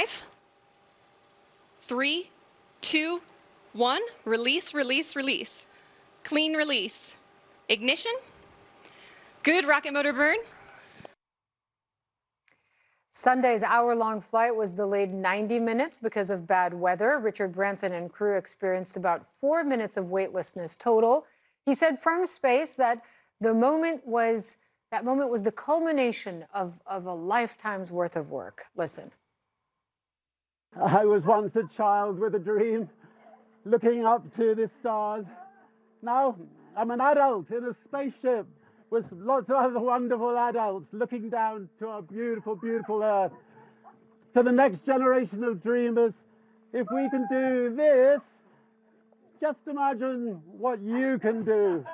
5, 3, 2, 1. Release, release, release. Clean release. Ignition. Good rocket motor burn. Sunday's hour-long flight was delayed 90 minutes because of bad weather. Richard Branson and crew experienced about 4 minutes of weightlessness total. He said from space that moment was the culmination of a lifetime's worth of work. Listen. I was once a child with a dream, looking up to the stars. Now I'm an adult in a spaceship with lots of other wonderful adults looking down to our beautiful, beautiful Earth. To the next generation of dreamers, if we can do this, just imagine what you can do.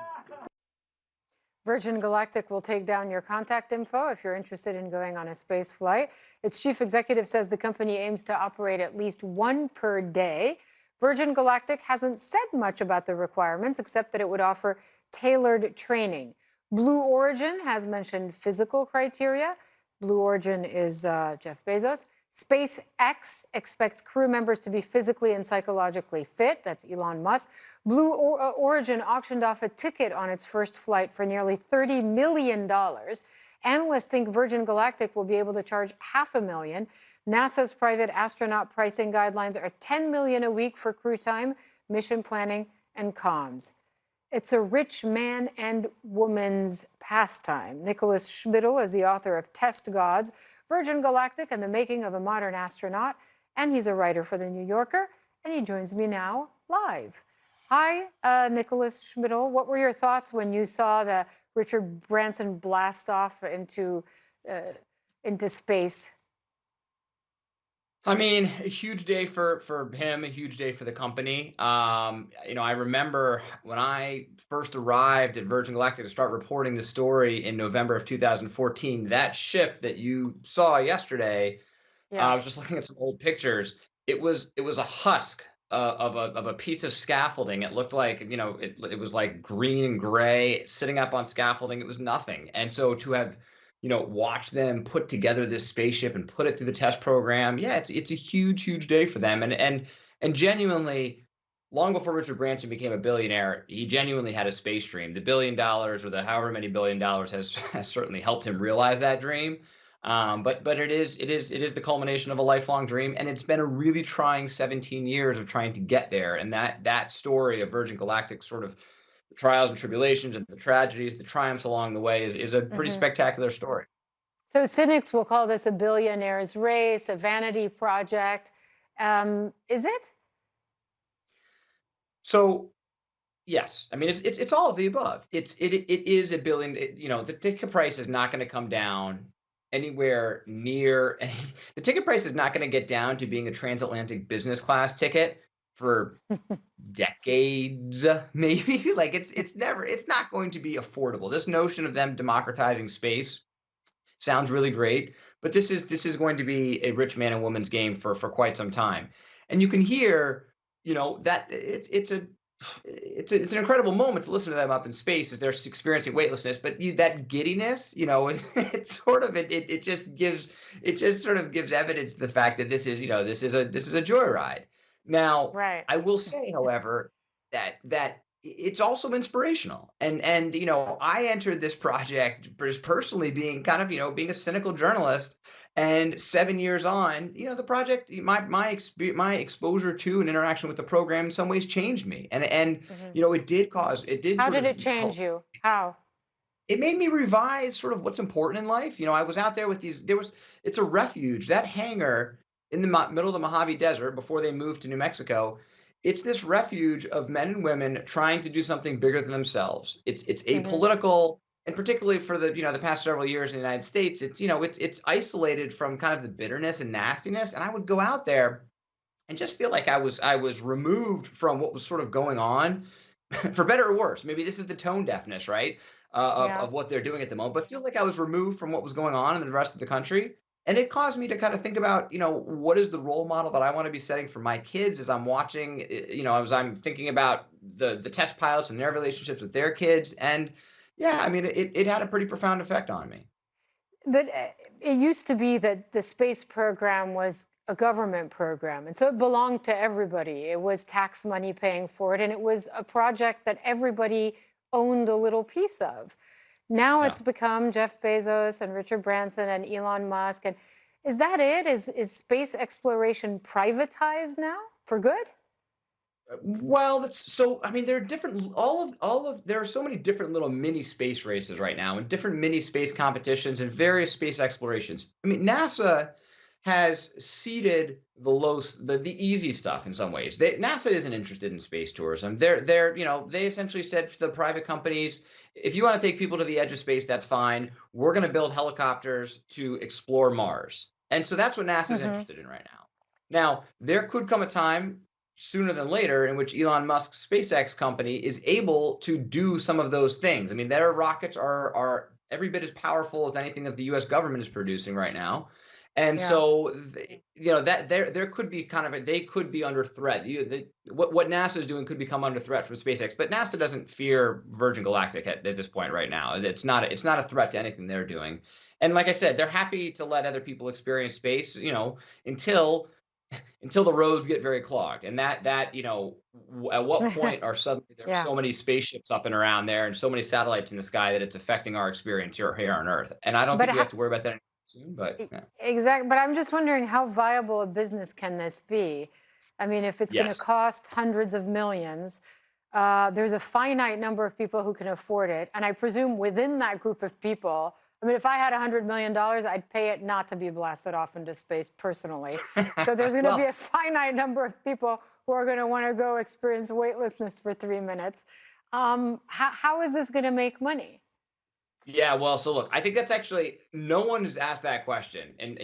Virgin Galactic will take down your contact info if you're interested in going on a space flight. Its chief executive says the company aims to operate at least one per day. Virgin Galactic hasn't said much about the requirements, except that it would offer tailored training. Blue Origin has mentioned physical criteria. Blue Origin is Jeff Bezos. SpaceX expects crew members to be physically and psychologically fit. That's Elon Musk. Blue Origin auctioned off a ticket on its first flight for nearly $30 million. Analysts think Virgin Galactic will be able to charge $500,000. NASA's private astronaut pricing guidelines are $10 million a week for crew time, mission planning, and comms. It's a rich man and woman's pastime. Nicholas Schmidle is the author of Test Gods, Virgin Galactic, and the Making of a Modern Astronaut. And he's a writer for The New Yorker. And he joins me now live. Hi, Nicholas Schmidle. What were your thoughts when you saw the Richard Branson blast off into space? I mean, a huge day for him, a huge day for the company. I remember when I first arrived at Virgin Galactic to start reporting the story in November of 2014, that ship that you saw yesterday, I was just looking at some old pictures. It was a husk of a piece of scaffolding. It looked like, it was like green and gray sitting up on scaffolding. It was nothing. And so to have watch them put together this spaceship and put it through the test program. Yeah, it's a huge, huge day for them. And genuinely, long before Richard Branson became a billionaire, he genuinely had a space dream. The $1 billion or the however many $1 billion has certainly helped him realize that dream. But it is the culmination of a lifelong dream, and it's been a really trying 17 years of trying to get there. And that story of Virgin Galactic sort of the trials and tribulations and the tragedies, the triumphs along the way is a pretty spectacular story. So cynics will call this a billionaire's race, a vanity project. Is it? So, yes. I mean, it's all of the above. It is a billion. The ticket price is not going to come down anywhere near. The ticket price is not going to get down to being a transatlantic business class ticket for decades, maybe. Like it's not going to be affordable. This notion of them democratizing space sounds really great, but this is going to be a rich man and woman's game for quite some time. And you can hear, that it's an incredible moment to listen to them up in space as they're experiencing weightlessness, but that giddiness, it just sort of gives evidence to the fact that this is a joyride. Now, right. I will say, however, that it's also inspirational. And I entered this project just personally being kind of, being a cynical journalist. And 7 years on, the project, my exposure to and interaction with the program in some ways changed me. And it did. How did it change you? How? It made me revise sort of what's important in life. I was out there with it's a refuge, that hangar in the middle of the Mojave Desert before they moved to New Mexico. It's this refuge of men and women trying to do something bigger than themselves. It's apolitical, and particularly for the past several years in the United States, it's isolated from kind of the bitterness and nastiness. And I would go out there and just feel like I was removed from what was sort of going on, for better or worse. Maybe this is the tone deafness, right, of what they're doing at the moment. But feel like I was removed from what was going on in the rest of the country. And it caused me to kind of think about, what is the role model that I want to be setting for my kids as I'm watching, as I'm thinking about the test pilots and their relationships with their kids. And yeah, I mean, it had a pretty profound effect on me. But it used to be that the space program was a government program. And so it belonged to everybody. It was tax money paying for it. And it was a project that everybody owned a little piece of. Now Yeah. it's become Jeff Bezos and Richard Branson and Elon Musk. And is that it? Is space exploration privatized now for good? Well, that's so. I mean, there are different. There are so many different little mini space races right now, and different mini space competitions and various space explorations. I mean, NASA has seeded the easy stuff in some ways. NASA isn't interested in space tourism. They essentially said to the private companies, if you want to take people to the edge of space, that's fine. We're going to build helicopters to explore Mars, and so that's what NASA is interested in right now. Now, there could come a time sooner than later in which Elon Musk's SpaceX company is able to do some of those things. I mean, their rockets are every bit as powerful as anything that the U.S. government is producing right now. And Yeah. so, that there could be they could be under threat. What NASA is doing could become under threat from SpaceX, but NASA doesn't fear Virgin Galactic at this point right now. It's not a threat to anything they're doing. And like I said, they're happy to let other people experience space, until the roads get very clogged. And at what point are suddenly there are Yeah. so many spaceships up and around there and so many satellites in the sky that it's affecting our experience here on Earth? And I don't But think we have to worry about that anytime soon, but yeah. Exactly. But I'm just wondering, how viable a business can this be? I mean, if it's going to Yes. cost hundreds of millions, there's a finite number of people who can afford it. And I presume within that group of people, I mean, if I had $100 million, I'd pay it not to be blasted off into space personally. So there's going to be Well, a finite number of people who are going to want to go experience weightlessness for 3 minutes. How is this going to make money? yeah, well, so look, I think that's actually no one has asked that question. And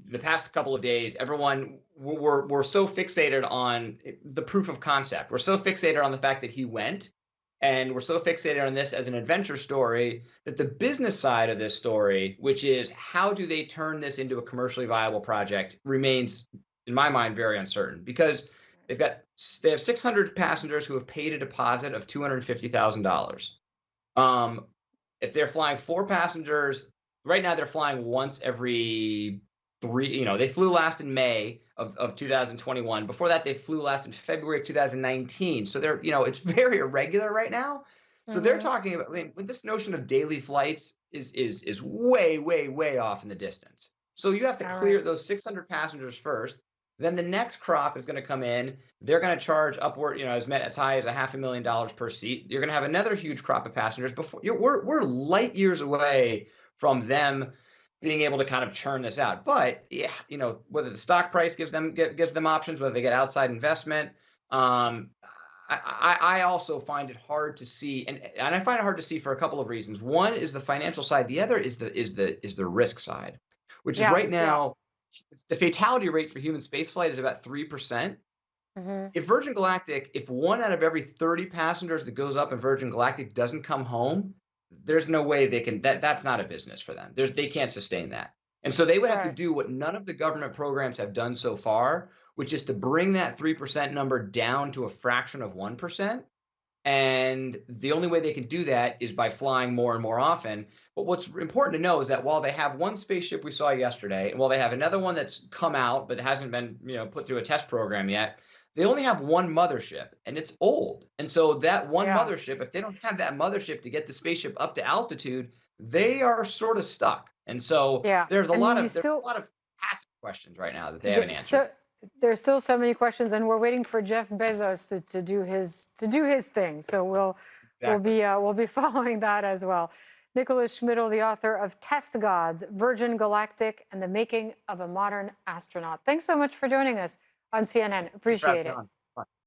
the past couple of days, everyone we're so fixated on the proof of concept. We're so fixated on the fact that he went, and we're so fixated on this as an adventure story that the business side of this story, which is how do they turn this into a commercially viable project, remains, in my mind, very uncertain because they have 600 passengers who have paid a deposit of $250,000. If they're flying 4 passengers, right now they're flying once every 3. They flew last in May of 2021. Before that, they flew last in February of 2019. So it's very irregular right now. So they're Hmm. talking about, I mean, with this notion of daily flights is way, way, way off in the distance. So you have to All clear right. those 600 passengers first. Then the next crop is going to come in. They're going to charge upward, as high as $500,000 per seat. You're going to have another huge crop of passengers before we're light years away from them being able to kind of churn this out. But yeah, whether the stock price gives them options, whether they get outside investment. I also find it hard to see, and I find it hard to see for a couple of reasons. One is the financial side. The other is the risk side, which is Yeah. right Yeah. now the fatality rate for human spaceflight is about 3%. Hmm. If 1 out of every 30 passengers that goes up in Virgin Galactic doesn't come home, there's no way they can. That's not a business for them. They can't sustain that, and so they would have to Right. do what none of the government programs have done so far, which is to bring that 3% number down to a fraction of 1%. And the only way they can do that is by flying more and more often. But what's important to know is that while they have one spaceship we saw yesterday, and while they have another one that's come out but hasn't been, put through a test program yet, they only have one mothership and it's old. And so that one Yeah. mothership, if they don't have that mothership to get the spaceship up to altitude, they are sort of stuck. And so Yeah. there's a And lot you of still, passive questions right now that they haven't answered. so there's still so many questions, and we're waiting for Jeff Bezos to do his thing. So Exactly. we'll be following that as well. Nicholas Schmidle, the author of Test Gods, Virgin Galactic, and the Making of a Modern Astronaut. Thanks so much for joining us on CNN. Thanks for having Appreciate me it. on.